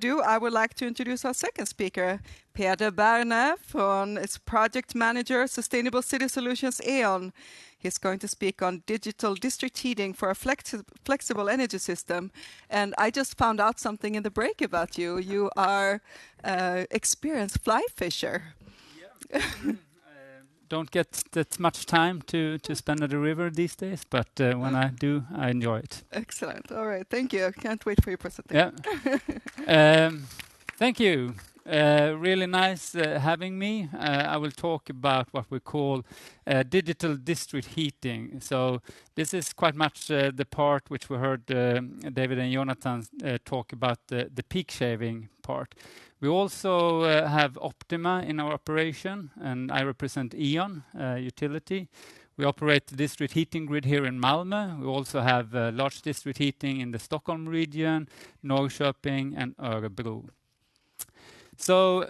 ado, I would like to introduce our second speaker, Peder Berne, from its project manager, Sustainable City Solutions, E.ON. He's going to speak on digital district heating for a flexible energy system. And I just found out something in the break about you. You are experienced fly fisher. Yeah. Don't get that much time to spend at the river these days, but when I do, I enjoy it. Excellent. All right. Thank you. I can't wait for your presentation. Yeah. Thank you. Really nice having me. I will talk about what we call digital district heating. So this is quite much the part which we heard David and Jonathan talk about, the peak shaving part. We also have Optima in our operation, and I represent E.ON utility. We operate the district heating grid here in Malmö. We also have large district heating in the Stockholm region, Norrköping and Örebro. So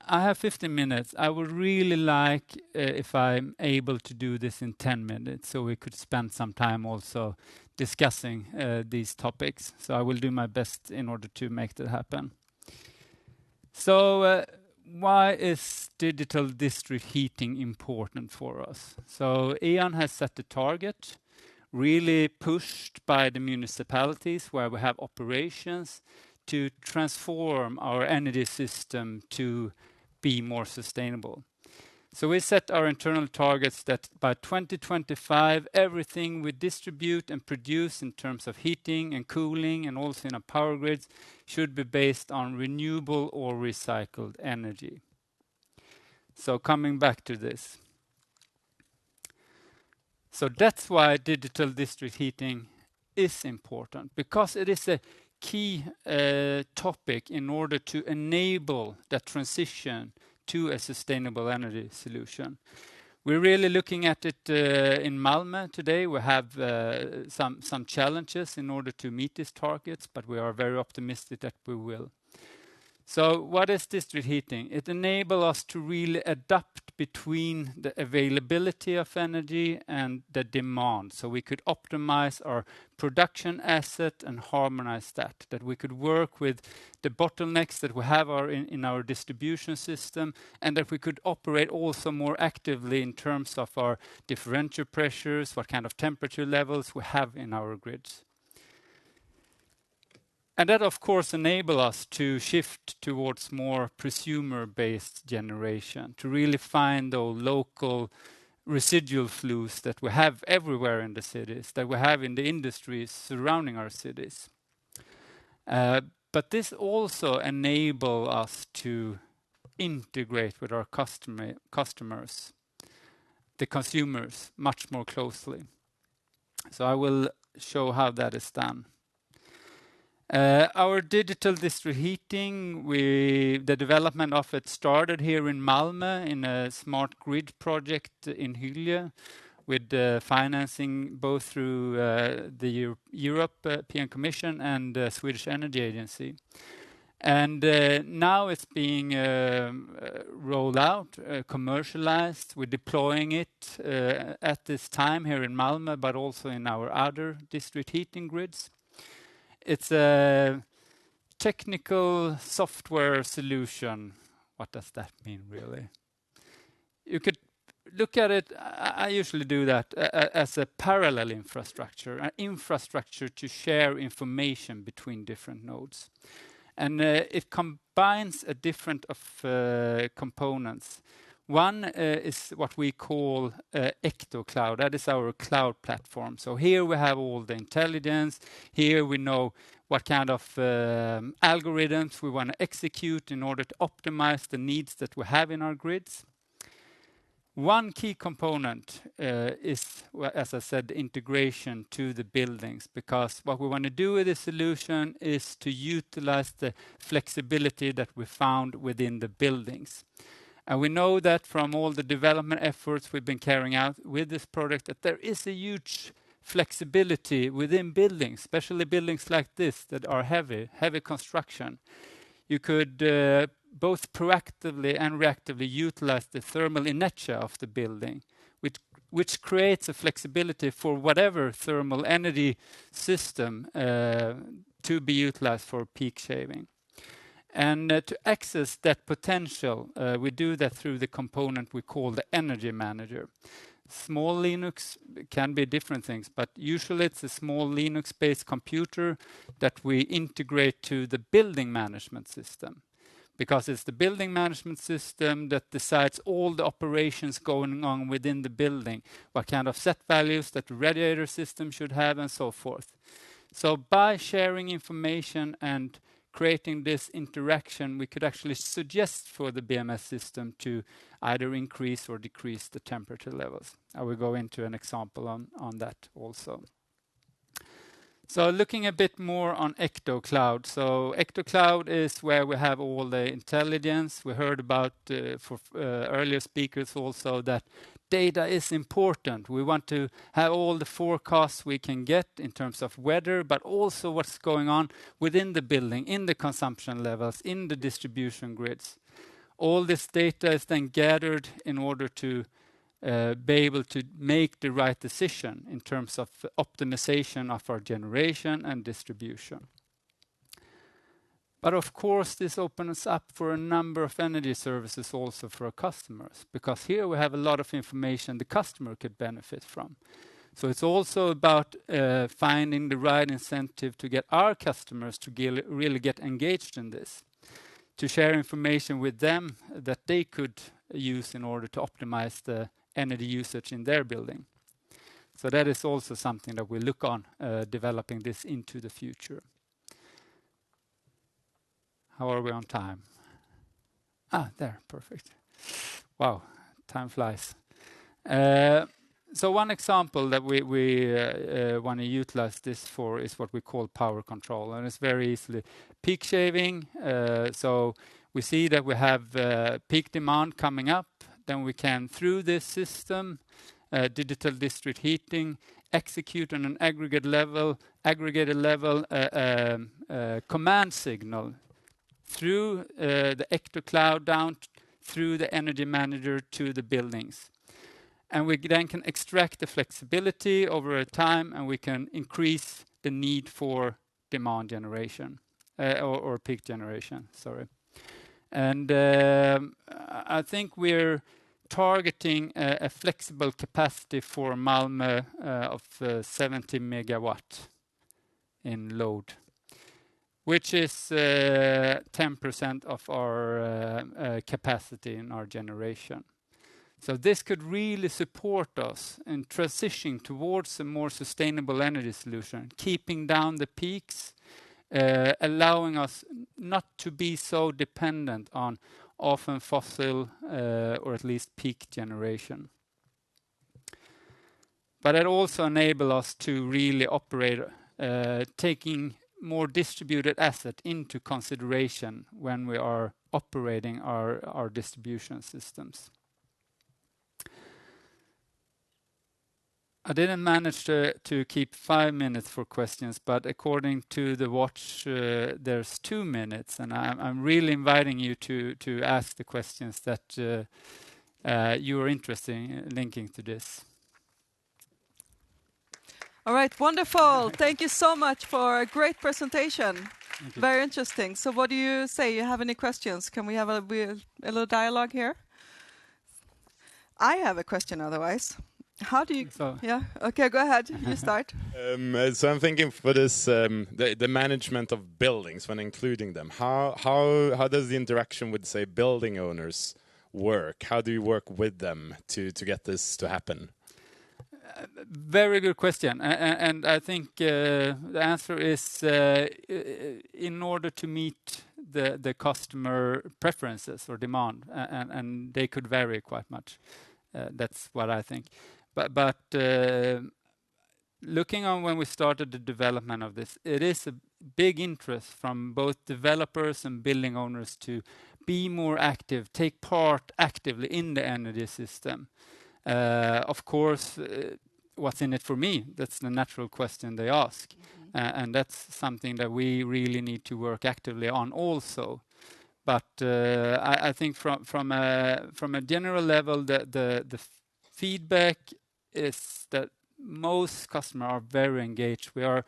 I have 15 minutes. I would really like if I'm able to do this in 10 minutes, so we could spend some time also discussing these topics. So I will do my best in order to make that happen. So why is digital district heating important for us? So E.ON has set the target, really pushed by the municipalities where we have operations, to transform our energy system to be more sustainable. So we set our internal targets that by 2025, everything we distribute and produce in terms of heating and cooling and also in our power grids should be based on renewable or recycled energy. So coming back to this. So that's why digital district heating is important, because it is a key topic in order to enable that transition to a sustainable energy solution. We're really looking at it in Malmö today. We have some challenges in order to meet these targets, but we are very optimistic that we will. So what is district heating? It enables us to really adapt between the availability of energy and the demand. So we could optimize our production asset and harmonize that we could work with the bottlenecks that we have in our distribution system, and that we could operate also more actively in terms of our differential pressures, what kind of temperature levels we have in our grids. And that, of course, enables us to shift towards more prosumer-based generation, to really find those local residual flows that we have everywhere in the cities, that we have in the industries surrounding our cities. But this also enables us to integrate with our customers, the consumers, much more closely. So I will show how that is done. Our digital district heating, the development of it started here in Malmö in a smart grid project in Hyllie, with financing both through the European Commission and the Swedish Energy Agency. And now it's being rolled out, commercialized. We're deploying it at this time here in Malmö, but also in our other district heating grids. It's a technical software solution. What does that mean, really? You could look at it, I usually do that, as a parallel infrastructure, an infrastructure to share information between different nodes. And it combines a different of components. One is what we call ectocloud. That is our cloud platform. So here we have all the intelligence. Here we know what kind of algorithms we want to execute in order to optimize the needs that we have in our grids. One key component is, as I said, the integration to the buildings, because what we want to do with this solution is to utilize the flexibility that we found within the buildings. And we know that from all the development efforts we've been carrying out with this product, that there is a huge flexibility within buildings, especially buildings like this that are heavy construction. You could both proactively and reactively utilize the thermal inertia of the building, which creates a flexibility for whatever thermal energy system to be utilized for peak shaving. And to access that potential, we do that through the component we call the Energy Manager. Small Linux can be different things, but usually it's a small Linux-based computer that we integrate to the building management system, because it's the building management system that decides all the operations going on within the building, what kind of set values that the radiator system should have, and so forth. So by sharing information and creating this interaction, we could actually suggest for the BMS system to either increase or decrease the temperature levels. I will go into an example on that also. So looking a bit more on ectocloud. So ectocloud is where we have all the intelligence. We heard about for earlier speakers also that data is important. We want to have all the forecasts we can get in terms of weather, but also what's going on within the building, in the consumption levels, in the distribution grids. All this data is then gathered in order to be able to make the right decision in terms of optimization of our generation and distribution. But of course, this opens up for a number of energy services also for our customers, because here we have a lot of information the customer could benefit from. So it's also about finding the right incentive to get our customers to really get engaged in this, to share information with them that they could use in order to optimize the energy usage in their building. So that is also something that we look on, developing this into the future. How are we on time? There, perfect. Wow, time flies. So one example that we want to utilize this for is what we call power control, and it's very easily peak shaving. So we see that we have peak demand coming up, then we can, through this system, digital district heating, execute on an aggregated level command signal through the ectocloud down through the energy manager to the buildings. And we then can extract the flexibility over a time, and we can increase the need for demand generation, or peak generation, sorry. And I think we're targeting a flexible capacity for Malmö of 70 megawatt in load, which is 10% of our capacity in our generation. So this could really support us in transitioning towards a more sustainable energy solution, keeping down the peaks, allowing us not to be so dependent on often fossil or at least peak generation. But it also enables us to really operate taking more distributed asset into consideration when we are operating our distribution systems. I didn't manage to keep 5 minutes for questions, but according to the watch, there's 2 minutes, and I'm really inviting you to ask the questions that you are interested in linking to this. All right, wonderful. Thank you so much for a great presentation. Very interesting. So what do you say? You have any questions? Can we have a little dialogue here? I have a question otherwise. How do you... Yeah, okay, go ahead. You start. So I'm thinking for this, the management of buildings when including them. How does the interaction with, say, building owners work? How do you work with them to get this to happen? Very good question, and I think the answer is in order to meet the customer preferences or demand, and they could vary quite much. That's what I think. But looking on when we started the development of this, it is a big interest from both developers and building owners to be more active, take part actively in the energy system. Of course, what's in it for me? That's the natural question they ask. And that's something that we really need to work actively on also. But I think from a general level, the feedback is that most customers are very engaged. We are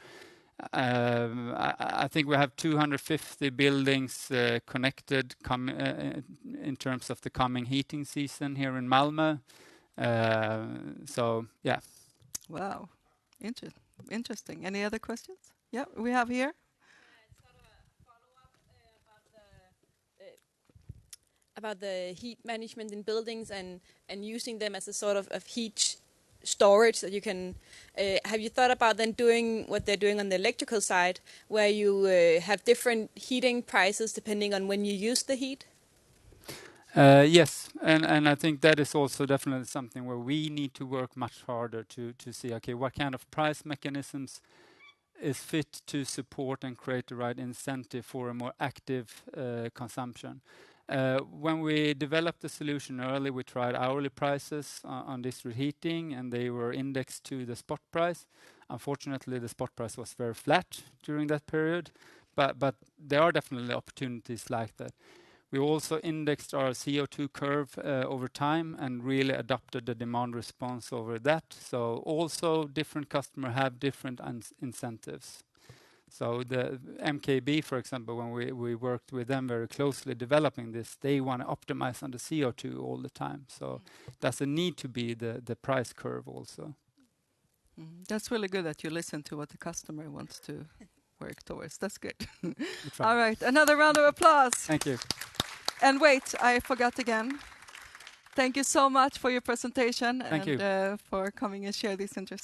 I think we have 250 buildings connected in terms of the coming heating season here in Malmö. So yeah. Wow, interesting. Any other questions? Yeah, we have here. Sort of a follow-up about the heat management in buildings and using them as a sort of heat storage that you can. Have you thought about then doing what they're doing on the electrical side, where you have different heating prices depending on when you use the heat? Yes, and I think that is also definitely something where we need to work much harder to see, okay, what kind of price mechanisms is fit to support and create the right incentive for a more active consumption. When we developed the solution early, we tried hourly prices on district heating, and they were indexed to the spot price. Unfortunately, the spot price was very flat during that period, but there are definitely opportunities like that. We also indexed our CO2 curve over time and really adapted the demand response over that. So also different customers have different incentives. So the MKB, for example, when we worked with them very closely developing this, they want to optimize on the CO2 all the time. So there's a need to be the price curve also. That's really good that you listen to what the customer wants to work towards. That's good. All right, another round of applause. Thank you. And wait, I forgot again. Thank you so much for your presentation Thank you. For coming and share this interesting